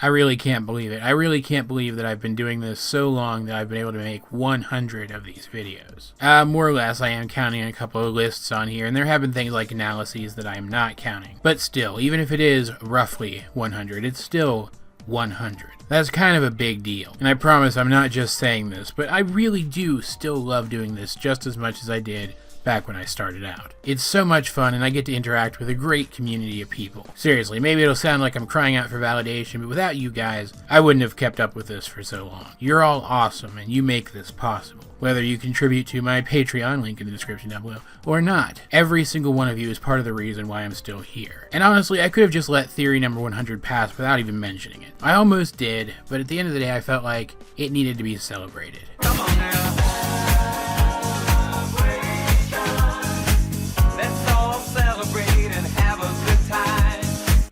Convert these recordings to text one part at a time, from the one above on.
I really can't believe it. I really can't believe that I've been doing this so long that I've been able to make 100 of these videos. More or less, I am counting a couple of lists on here, and there have been things like analyses that I am not counting. But still, even if it is roughly 100, it's still 100. That's kind of a big deal. And I promise I'm not just saying this, but I really do still love doing this just as much as I did back when I started out. It's so much fun, and I get to interact with a great community of people. Seriously, maybe it'll sound like I'm crying out for validation, but without you guys, I wouldn't have kept up with this for so long. You're all awesome, and you make this possible. Whether you contribute to my Patreon, link in the description down below, or not, every single one of you is part of the reason why I'm still here. And honestly, I could have just let theory number 100 pass without even mentioning it. I almost did, but at the end of the day, I felt like it needed to be celebrated. Come on now.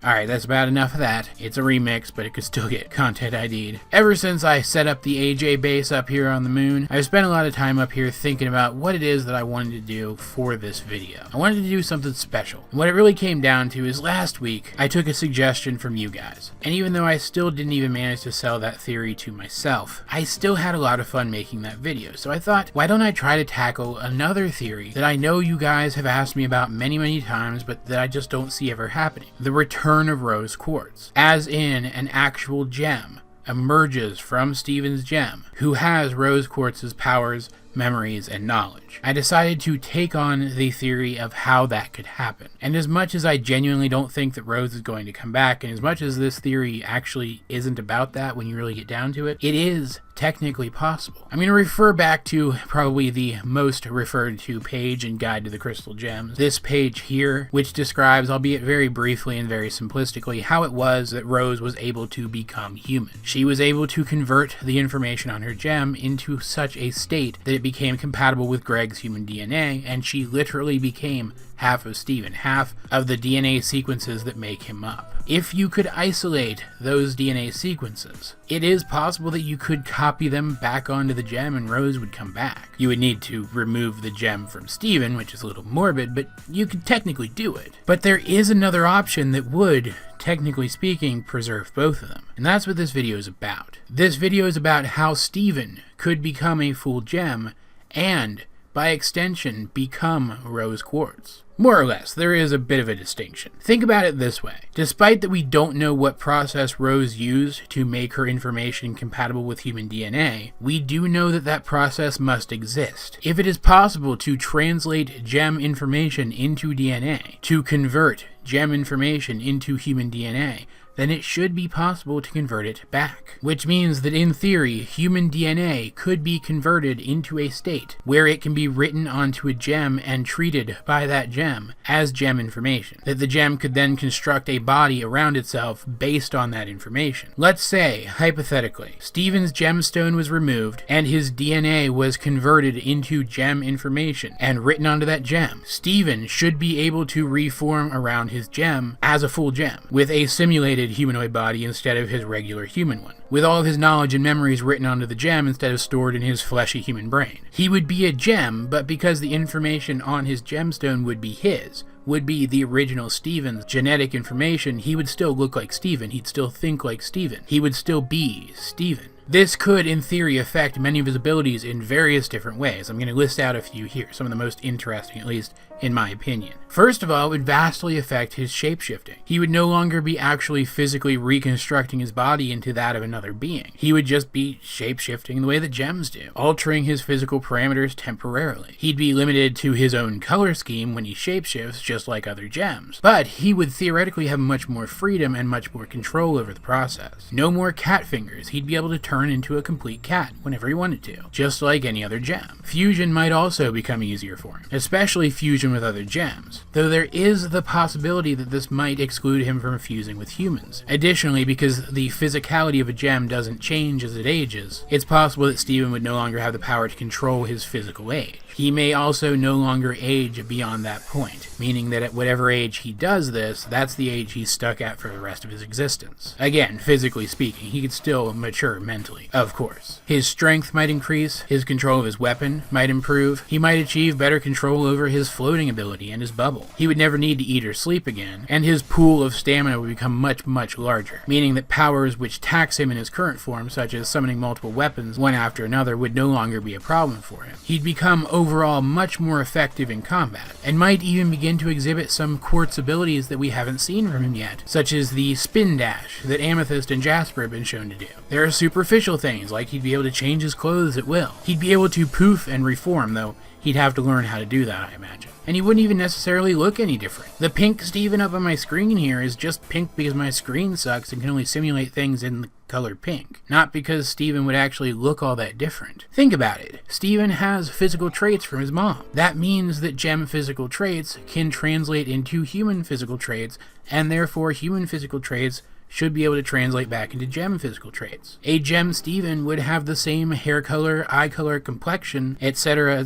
Alright, that's about enough of that. It's a remix, but it could still get content ID'd. Ever since I set up the AJ base up here on the moon, I've spent a lot of time up here thinking about what it is that I wanted to do for this video. I wanted to do something special. And what it really came down to is last week, I took a suggestion from you guys. And even though I still didn't even manage to sell that theory to myself, I still had a lot of fun making that video. So I thought, why don't I try to tackle another theory that I know you guys have asked me about many times, but that I just don't see ever happening. The return of rose quartz, as in an actual gem emerges from Steven's gem, who has rose quartz's powers, memories, and knowledge. I decided to take on the theory of how that could happen. And as much as I genuinely don't think that Rose is going to come back, and as much as this theory actually isn't about that when you really get down to it, it is technically possible. I'm going to refer back to probably the most referred to page in Guide to the Crystal Gems. This page here, which describes, albeit very briefly and very simplistically, how it was that Rose was able to become human. She was able to convert the information on her gem into such a state that it became compatible with Greg's human DNA, and she literally became half of Steven, half of the DNA sequences that make him up. If you could isolate those DNA sequences, it is possible that you could copy them back onto the gem and Rose would come back. You would need to remove the gem from Steven, which is a little morbid, but you could technically do it. But there is another option that would, technically speaking, preserve both of them. And that's what this video is about. This video is about how Steven could become a full gem and, by extension, become rose quartz. More or less, there is a bit of a distinction. Think about it this way. Despite that we don't know what process Rose used to make her information compatible with human DNA, we do know that that process must exist. If it is possible to translate gem information into DNA, to convert gem information into human DNA, then it should be possible to convert it back. Which means that in theory, human DNA could be converted into a state where it can be written onto a gem and treated by that gem as gem information. That the gem could then construct a body around itself based on that information. Let's say, hypothetically, Steven's gemstone was removed and his DNA was converted into gem information and written onto that gem. Steven should be able to reform around his gem as a full gem with a simulated humanoid body instead of his regular human one, with all of his knowledge and memories written onto the gem instead of stored in his fleshy human brain. He would be a gem, but because the information on his gemstone would be his, would be the original Steven's genetic information, he would still look like Steven, he'd still think like Steven, he would still be Steven. This could, in theory, affect many of his abilities in various different ways. I'm going to list out a few here, some of the most interesting, at least in my opinion. First of all, it would vastly affect his shapeshifting. He would no longer be actually physically reconstructing his body into that of another being. He would just be shapeshifting the way that gems do, altering his physical parameters temporarily. He'd be limited to his own color scheme when he shapeshifts, just like other gems. But he would theoretically have much more freedom and much more control over the process. No more cat fingers. He'd be able to turn into a complete cat whenever he wanted to, just like any other gem. Fusion might also become easier for him, especially fusion with other gems, though there is the possibility that this might exclude him from fusing with humans. Additionally, because the physicality of a gem doesn't change as it ages, it's possible that Steven would no longer have the power to control his physical age. He may also no longer age beyond that point, meaning that at whatever age he does this, that's the age he's stuck at for the rest of his existence. Again, physically speaking, he could still mature mentally, of course. His strength might increase, his control of his weapon might improve, he might achieve better control over his flow floating ability and his bubble. He would never need to eat or sleep again, and his pool of stamina would become much, much larger, meaning that powers which tax him in his current form, such as summoning multiple weapons one after another, would no longer be a problem for him. He'd become overall much more effective in combat, and might even begin to exhibit some Quartz abilities that we haven't seen from him yet, such as the spin dash that Amethyst and Jasper have been shown to do. There are superficial things, like he'd be able to change his clothes at will. He'd be able to poof and reform, though he'd have to learn how to do that, I imagine. And he wouldn't even necessarily look any different. The pink Steven up on my screen here is just pink because my screen sucks and can only simulate things in the color pink, not because Steven would actually look all that different. Think about it. Steven has physical traits from his mom. That means that gem physical traits can translate into human physical traits, and therefore human physical traits should be able to translate back into gem physical traits. A gem Steven would have the same hair color, eye color, complexion, etc.,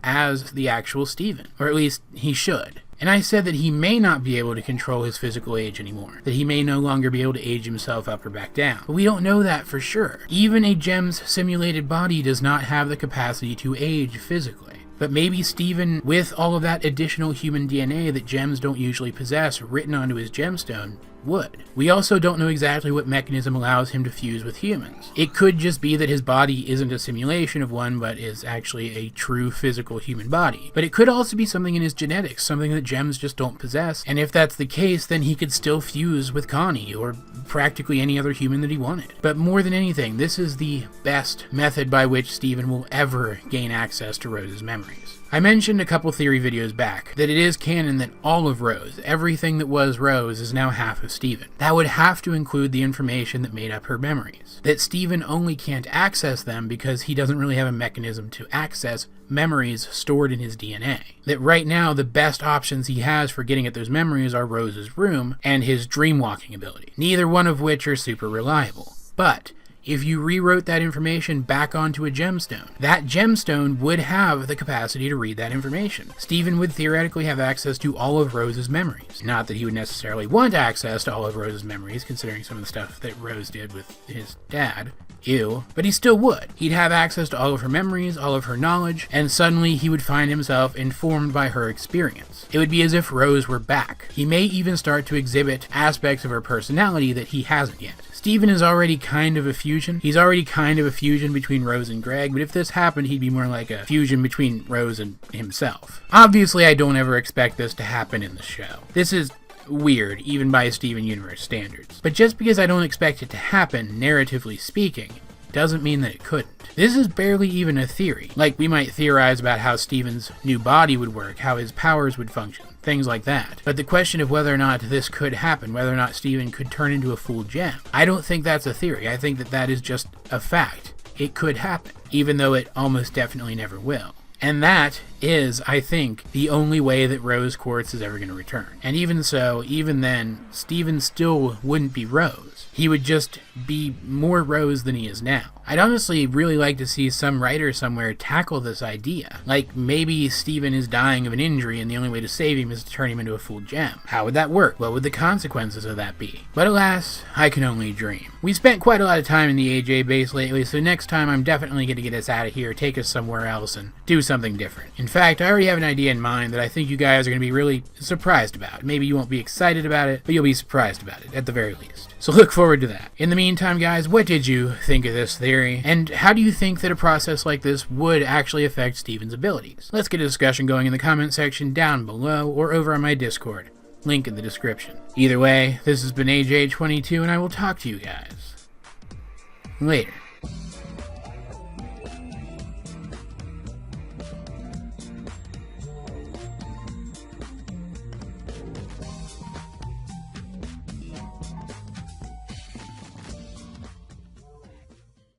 as the actual Steven. Or at least he should. And I said that he may not be able to control his physical age anymore, that he may no longer be able to age himself up or back down. But we don't know that for sure. Even a gem's simulated body does not have the capacity to age physically. But maybe Steven, with all of that additional human DNA that gems don't usually possess written onto his gemstone, would. We also don't know exactly what mechanism allows him to fuse with humans. It could just be that his body isn't a simulation of one, but is actually a true physical human body. But it could also be something in his genetics, something that gems just don't possess, and if that's the case, then he could still fuse with Connie, or practically any other human that he wanted. But more than anything, this is the best method by which Steven will ever gain access to Rose's memories. I mentioned a couple theory videos back that it is canon that all of Rose, everything that was Rose, is now half of Steven. That would have to include the information that made up her memories. That Steven only can't access them because he doesn't really have a mechanism to access memories stored in his DNA. That right now the best options he has for getting at those memories are Rose's room and his dreamwalking ability, neither one of which are super reliable. But if you rewrote that information back onto a gemstone, that gemstone would have the capacity to read that information. Steven would theoretically have access to all of Rose's memories. Not that he would necessarily want access to all of Rose's memories, considering some of the stuff that Rose did with his dad. Ew. But he still would. He'd have access to all of her memories, all of her knowledge, and suddenly he would find himself informed by her experience. It would be as if Rose were back. He may even start to exhibit aspects of her personality that he hasn't yet. Steven is already kind of a fusion. He's already kind of a fusion between Rose and Greg, but if this happened, he'd be more like a fusion between Rose and himself. Obviously, I don't ever expect this to happen in the show. This is weird, even by Steven Universe standards. But just because I don't expect it to happen, narratively speaking, doesn't mean that it couldn't. This is barely even a theory. Like, we might theorize about how Steven's new body would work, how his powers would function, things like that. But the question of whether or not this could happen, whether or not Steven could turn into a full gem, I don't think that's a theory. I think that that is just a fact. It could happen, even though it almost definitely never will. And that is, I think, the only way that Rose Quartz is ever going to return. And even so, even then, Steven still wouldn't be Rose. He would just be more Rose than he is now. I'd honestly really like to see some writer somewhere tackle this idea. Like, maybe Steven is dying of an injury and the only way to save him is to turn him into a full gem. How would that work? What would the consequences of that be? But alas, I can only dream. We spent quite a lot of time in the AJ base lately, so next time I'm definitely going to get us out of here, take us somewhere else, and do something different. In fact, I already have an idea in mind that I think you guys are going to be really surprised about. Maybe you won't be excited about it, but you'll be surprised about it, at the very least. So look forward to that. In the meantime, guys, what did you think of this theory? And how do you think that a process like this would actually affect Steven's abilities? Let's get a discussion going in the comment section down below or over on my Discord. Link in the description. Either way, this has been AJ22 and I will talk to you guys later.